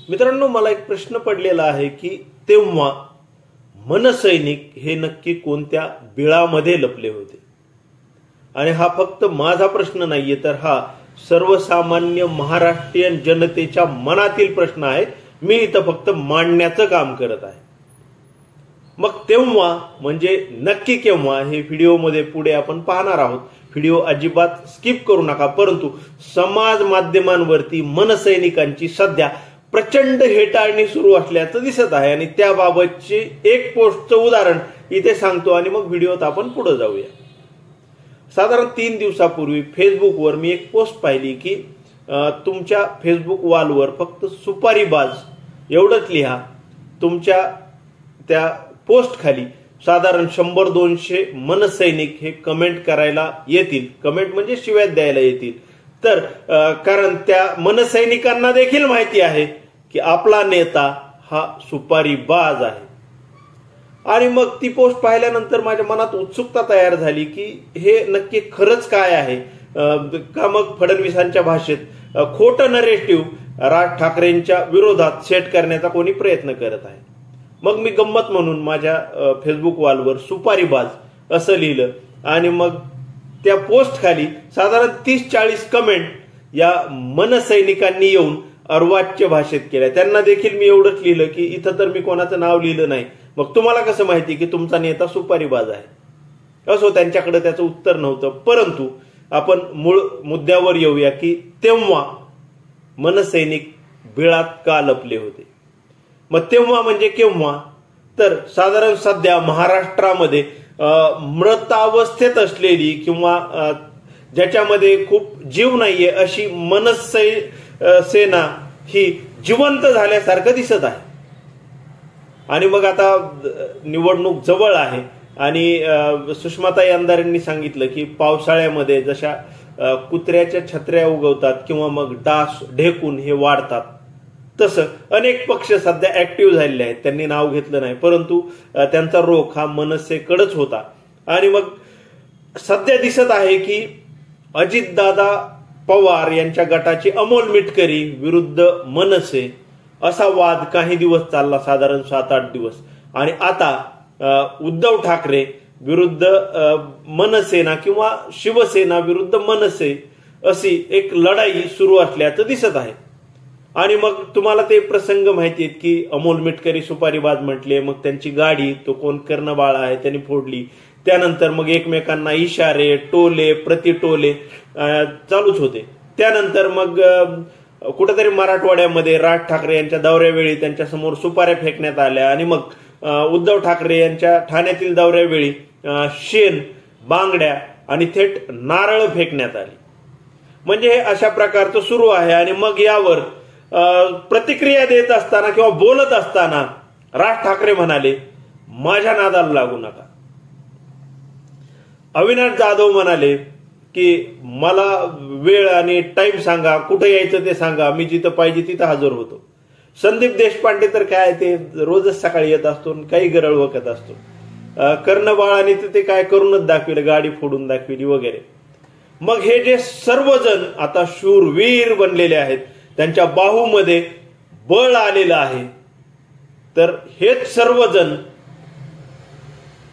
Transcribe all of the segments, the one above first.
मित्रांनो, मला एक प्रश्न पडलेला आहे की तेव्हा मनसैनिक हे नक्की कोणत्या बिळामध्ये लपले होते? आणि हा फक्त माझा प्रश्न नाहीये, तर हा सर्वसामान्य महाराष्ट्रीयन जनतेच्या मनातील प्रश्न आहे. मी इथं फक्त मांडण्याचं काम करत आहे. मग तेव्हा म्हणजे नक्की केव्हा हे व्हिडिओमध्ये पुढे आपण पाहणार आहोत. व्हिडिओ अजिबात स्किप करू नका. परंतु समाज माध्यमांवरती मनसैनिकांची सध्या प्रचंड हेटाळणी सुरू असल्याचं दिसत आहे आणि त्याबाबतचे एक पोस्टचं उदाहरण इथे सांगतो आणि मग व्हिडिओत आपण पुढे जाऊया. साधारण 3 दिवसापूर्वी फेसबुकवर मी एक पोस्ट पाहिली की तुमच्या फेसबुक वॉलवर फक्त सुपारीबाज एवढंच लिहा. तुमच्या त्या पोस्ट खाली साधारण 100-200 मनसैनिक हे कमेंट करायला येतील. कमेंट म्हणजे शिव्या द्यायला येतील. तर कारण त्या मनसैनिकांना देखील माहिती आहे की आपला नेता हा सुपारीबाज आहे. आणि मग ती पोस्ट पाहिल्यानंतर माझ्या मनात उत्सुकता तयार झाली की हे नक्की खरंच काय आहे का? मग फडणवीसांच्या भाषेत खोटं नरेटिव्ह राज ठाकरेंच्या विरोधात सेट करण्याचा कोणी प्रयत्न करत आहे. मग मी गंमत म्हणून माझ्या फेसबुक वॉलवर सुपारीबाज असं लिहिलं आणि मग त्या पोस्ट खाली साधारण 30-40 कमेंट या मनसैनिकांनी येऊन अर्वाच्य भाषेत केल्या. त्यांना देखील मी एवढंच लिहिलं की इथं तर मी कोणाचं नाव लिहिलं नाही. मग तुम्हाला कसं माहिती की तुमचा नेता सुपारीबाज आहे? असो, त्यांच्याकडे त्याचं उत्तर नव्हतं. परंतु आपण मूळ मुद्द्यावर येऊया की तेव्हा मनसैनिक बिळात का लपले होते. मग तेव्हा म्हणजे केव्हा? तर साधारण सध्या महाराष्ट्रामध्ये मृतावस्थेत असलेली किंवा ज्याच्यामध्ये खूप जीव नाहीये अशी सेना ही जिवंत झाल्यासारखं दिसत आहे. आणि मग आता निवडणूक जवळ आहे आणि सुषमाताई अंधारेंनी सांगितलं की पावसाळ्यामध्ये जशा कुत्र्याच्या छत्र्या उगवतात किंवा मग डास ढेकून हे वाढतात, तसं अनेक पक्ष सध्या ऍक्टिव्ह झालेले आहेत. त्यांनी नाव घेतलं नाही, परंतु त्यांचा रोख हा मनसेकडेच होता. आणि मग सध्या दिसत आहे की अजितदादा पवार यांच्या गटाची अमोल मिटकरी विरुद्ध मनसे असा वाद काही दिवस चालला, साधारण 7-8 दिवस. आणि आता उद्धव ठाकरे विरुद्ध मनसेना किंवा शिवसेना विरुद्ध मनसे अशी एक लढाई सुरू असल्याचं दिसत आहे. आणि मग तुम्हाला ते प्रसंग माहिती आहेत की अमोल मिटकरी सुपारीबाज म्हटले, मग त्यांची गाडी तो कोण कर्णबाळ आहे त्यांनी फोडली. त्यानंतर मग एकमेकांना इशारे, टोले, प्रतिटोले चालूच होते. त्यानंतर मग कुठेतरी मराठवाड्यामध्ये राज ठाकरे यांच्या दौऱ्यावेळी त्यांच्या समोर सुपाऱ्या फेकण्यात आल्या आणि मग उद्धव ठाकरे यांच्या ठाण्यातील दौऱ्यावेळी शेण, बांगड्या आणि थेट नारळ फेकण्यात आली. म्हणजे अशा प्रकारचं सुरू आहे. आणि मग यावर प्रतिक्रिया देत असताना किंवा बोलत असताना राज ठाकरे म्हणाले, माझ्या नादाला लागू नका. अविनाश जाधव म्हणाले की मला वेळ आणि टाइम सांगा, कुठे यायचं ते सांगा, मी जिथं पाहिजे तिथं हजर होतो. संदीप देशपांडे तर काय ते रोजच सकाळी येत असतो, काही गरळ वकत असतो. कर्णबाळाने तर ते काय करूनच दाखविलं, गाडी फोडून दाखविली वगैरे. मग हे जे सर्वजण आता शूरवीर बनलेले आहेत, त्यांच्या बाहूमध्ये बळ आलेलं आहे, तर हेच सर्वजण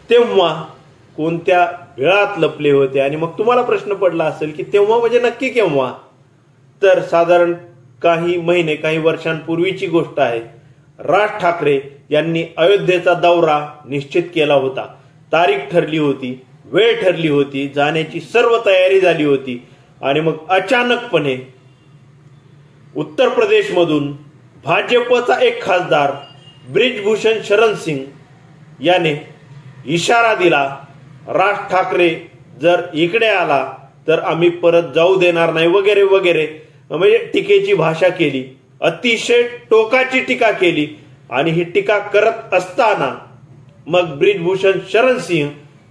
तेव्हा कोणत्या बिळात लपले होते? आणि मग तुम्हाला प्रश्न पडला असेल की तेव्हा म्हणजे नक्की केव्हा? तर साधारण काही महिने, काही वर्षांपूर्वीची गोष्ट आहे. राज ठाकरे यांनी अयोध्येचा दौरा निश्चित केला होता. तारीख ठरली होती, वेळ ठरली होती, जाण्याची सर्व तयारी झाली होती. आणि मग अचानकपणे उत्तर प्रदेशमधून भाजपचा एक खासदार ब्रिजभूषण शरण सिंग याने इशारा दिला, राज ठाकरे जर इकडे आला तर आम्ही परत जाऊ देणार नाही वगैरे वगैरे. म्हणजे टीकेची भाषा केली, अतिशय टोकाची टीका केली. आणि ही टीका करत असताना मग ब्रिजभूषण शरण सिंग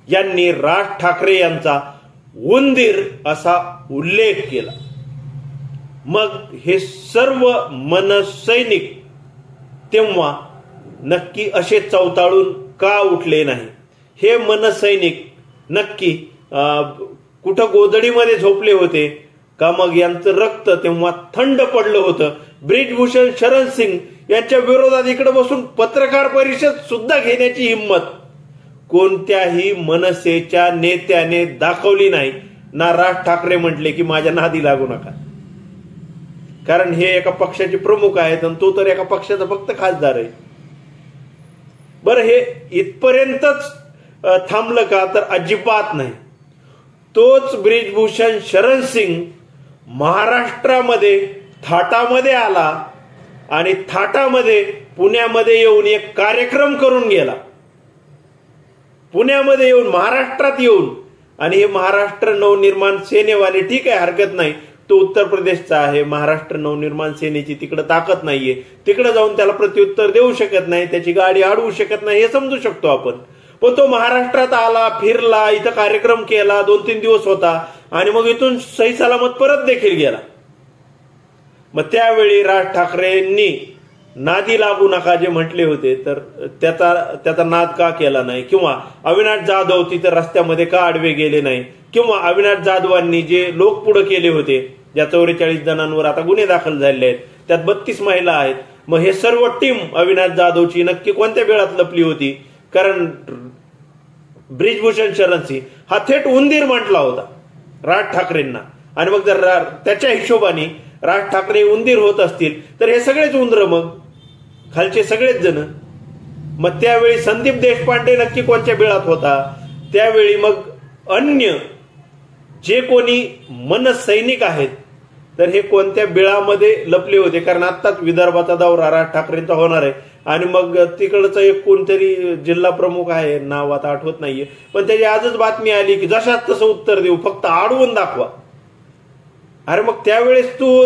यांनी राज ठाकरे यांचा उंदीर असा उल्लेख केला. मग हे सर्व मनसैनिक तेव्हा नक्की असे चवताळून का उठले नाही? हे मनसैनिक नक्की कुठं गोधडीमध्ये झोपले होते का मग यांचं रक्त तेव्हा थंड पडलं होतं? ब्रिजभूषण शरण सिंग यांच्या विरोधात इकडे बसून पत्रकार परिषद सुद्धा घेण्याची हिंमत कोणत्याही मनसेच्या नेत्याने दाखवली नाही ना. राज ठाकरे म्हटले की माझ्या नादी लागू नका, कारण हे एका पक्षाचे प्रमुख आहेत आणि तो तर एका पक्षाचा फक्त खासदार आहे. बरं, हे इथपर्यंतच थांबलं का? तर अजिबात नाही. तोच ब्रिजभूषण शरण सिंग महाराष्ट्रामध्ये थाटामध्ये आला आणि थाटामध्ये पुण्यामध्ये येऊन एक कार्यक्रम करून गेला. पुण्यामध्ये येऊन, महाराष्ट्रात येऊन, आणि हे महाराष्ट्र नवनिर्माण सेनेवाले, ठीक आहे हरकत नाही, तो उत्तर प्रदेशचा आहे, महाराष्ट्र नवनिर्माण सेनेची तिकडे ताकद नाहीये, तिकडे जाऊन त्याला प्रत्युत्तर देऊ शकत नाही, त्याची गाडी अडवू शकत नाही, हे समजू शकतो आपण. पण तो महाराष्ट्रात आला, फिरला, इथं कार्यक्रम केला, 2-3 दिवस होता आणि मग इथून सही सलामत परत देखील गेला. मग त्यावेळी राज ठाकरेंनी नादी लागू नका जे म्हटले होते, तर त्याचा नाद का केला नाही? किंवा अविनाश जाधव तिथे रस्त्यामध्ये का आडवे गेले नाही? किंवा अविनाश जाधवांनी जे लोक पुढे केले होते, ज्या 44 जणांवर आता गुन्हे दाखल झाले आहेत, त्यात 32 महिला आहेत. मग हे सर्व टीम अविनाश जाधवची नक्की कोणत्या वेळात लपली होती? कारण ब्रिजभूषण शरण सिंग हा थेट उंदीर म्हटला होता राज ठाकरेंना. आणि मग जर त्याच्या हिशोबाने राज ठाकरे उंदीर होत असतील तर हे सगळेच उंदर, मग खालचे सगळेच जण. मग त्यावेळी संदीप देशपांडे नक्की कोणत्या बिळात होता? त्यावेळी मग अन्य जे कोणी मनसैनिक आहेत तर हे कोणत्या बिळामध्ये लपले होते? कारण आत्ताच विदर्भाचा दौरा राज ठाकरेंचा होणार आहे आणि मग तिकडचं एक कोणतरी जिल्हा प्रमुख आहे, नाव आता आठवत नाहीये, पण त्याची आजच बातमी आली की जशाच तसं उत्तर देऊ, फक्त अडवून दाखवा. अरे मग त्यावेळेस तू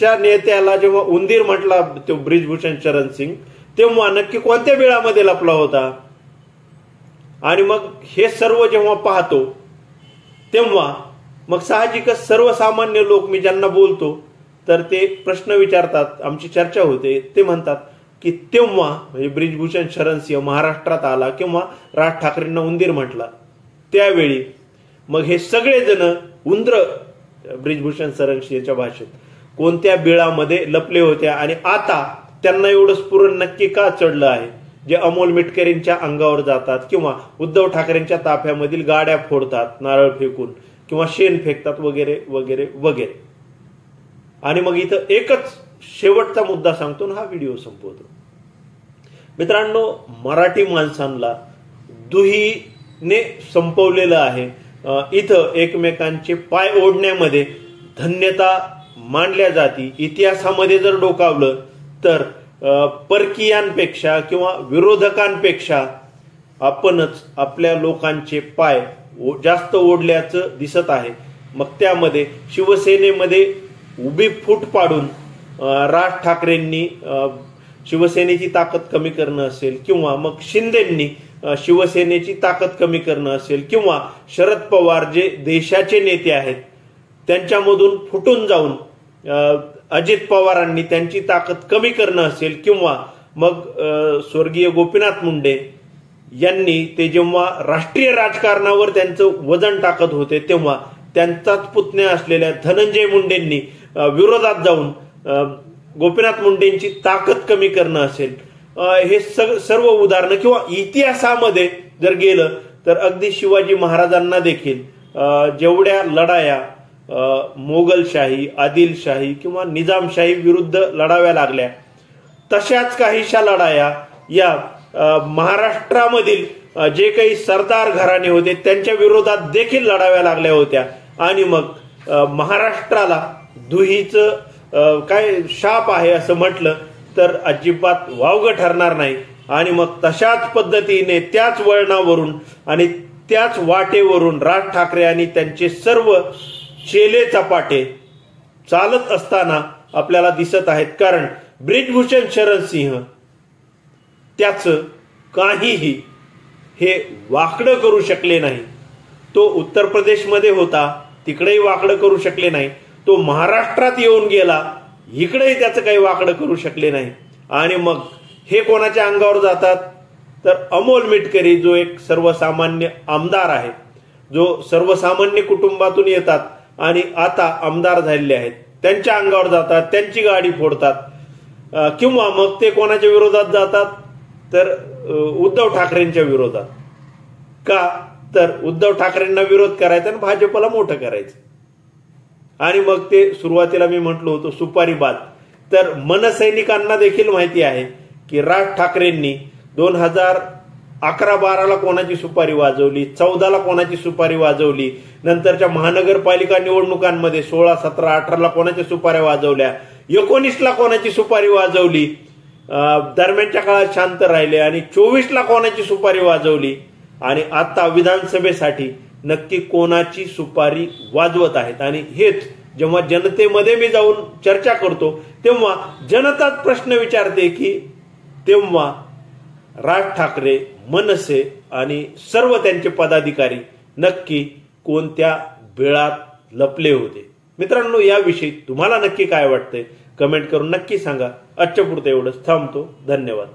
त्या नेत्याला जेव्हा उंदीर म्हटला तो ब्रिजभूषण शरण सिंग, तेव्हा नक्की कोणत्या वेळामध्ये लपला होता? आणि मग हे सर्व जेव्हा पाहतो तेव्हा मग साहजिकच सर्वसामान्य लोक, मी ज्यांना बोलतो तर ते प्रश्न विचारतात, आमची चर्चा होते, ते म्हणतात की तेव्हा म्हणजे ब्रिजभूषण शरण सिंह महाराष्ट्रात आला किंवा राज ठाकरेंना उंदीर म्हटला, त्यावेळी मग हे सगळेजण उंदर ब्रिजभूषण शरण सिंहच्या भाषेत कोणत्या बिळामध्ये लपले होते? आणि आता त्यांना एवढं स्फुरण नक्की का चढलं आहे? जे अमोल मिटकरींच्या अंगावर जातात किंवा उद्धव ठाकरेंच्या ताफ्यामधील गाड्या फोडतात नारळ फेकून किंवा शेण फेकतात वगैरे वगैरे वगैरे. आणि मग इथं एकच शेवटचा मुद्दा सांगतो हा व्हिडिओ संपवतो. मित्रांनो, मराठी माणसांना दुहीने संपवलेलं आहे. इथं एकमेकांचे पाय ओढण्यामध्ये धन्यता मानल्या जाती. इतिहासामध्ये जर डोकावलं तर परकीयांपेक्षा किंवा विरोधकांपेक्षा आपणच आपल्या लोकांचे पाय जास्त ओढल्याचं दिसत आहे. मग त्यामध्ये शिवसेनेमध्ये उभी फूट पाडून राज ठाकरेंनी शिवसेनेची ताकद कमी करणं असेल, किंवा मग शिंदेंनी शिवसेनेची ताकद कमी करणं असेल, किंवा शरद पवार जे देशाचे नेते आहेत त्यांच्यामधून फुटून जाऊन अजित पवारांनी त्यांची ताकद कमी करणं असेल, किंवा मग स्वर्गीय गोपीनाथ मुंडे यांनी ते जेव्हा राष्ट्रीय राजकारणावर त्यांचं वजन टाकत होते तेव्हा त्यांचाच पुतण्या असलेल्या धनंजय मुंडेंनी विरोधात जाऊन गोपीनाथ मुंडेंची ताकद कमी करणं असेल, हे सर्व उदाहरणं, किंवा इतिहासामध्ये जर गेलं तर अगदी शिवाजी महाराजांना देखील जेवढ्या लढाया मोगलशाही, आदिलशाही किंवा निजामशाही विरुद्ध लढाव्या लागल्या, तशाच काहीशा लढाया या महाराष्ट्रामधील जे काही सरदार घराणे होते त्यांच्या विरोधात देखील लढाव्या लागल्या होत्या. आणि मग महाराष्ट्राला दुहीचं काय शाप आहे असं म्हटलं तर अजिबात वावगं ठरणार नाही. आणि मग तशाच पद्धतीने त्याच वळणावरून आणि त्याच वाटेवरून राज ठाकरे आणि त्यांचे सर्व चेले चपाटे चालत असताना आपल्याला दिसत आहेत. कारण ब्रिजभूषण शरण सिंह त्याचं काहीही हे वाकडं करू शकले नाही. तो उत्तर प्रदेशमध्ये होता, तिकडेही वाकडं करू शकले नाही. तो महाराष्ट्रात येऊन गेला, इकडेही त्याचं काही वाकडं करू शकले नाही. आणि मग हे कोणाच्या अंगावर जातात तर अमोल मिटकरी, जो एक सर्वसामान्य आमदार आहे, जो सर्वसामान्य कुटुंबातून येतात, आणि आता आमदार झालेले आहेत त्यांच्या अंगावर जातात, त्यांची गाडी फोडतात, किंवा मग ते कोणाच्या विरोधात जातात तर उद्धव ठाकरेंच्या विरोधात. का तर उद्धव ठाकरेंना विरोध करायचा आणि भाजपला मोठं करायचं. आणि मग ते सुरुवातीला मी म्हटलो होतो सुपारीबाद. तर मनसैनिकांना देखील माहिती आहे की राज ठाकरेंनी 2011-12ला कोणाची सुपारी वाजवली, 14ला कोणाची सुपारी वाजवली, नंतरच्या महानगरपालिका निवडणुकांमध्ये 16, 17, 18ला कोणाच्या सुपाऱ्या वाजवल्या, 19ला कोणाची सुपारी वाजवली, दरम्यानच्या काळात शांत राहिले, आणि 24ला कोणाची सुपारी वाजवली, आणि आता विधानसभेसाठी नक्की कोणाची सुपारी वाजवत आहेत. आणि हेच जेव्हा जनतेमध्ये मी जाऊन चर्चा करतो तेव्हा जनताच प्रश्न विचारते की तेव्हा राज ठाकरे, मनसे आणि सर्व त्यांचे पदाधिकारी नक्की कोणत्या बिळात लपले होते. मित्रांनो, याविषयी तुम्हाला नक्की काय वाटतंय कमेंट करून नक्की सांगा. आजच्या पुरतं एवढंच, थांबतो. धन्यवाद.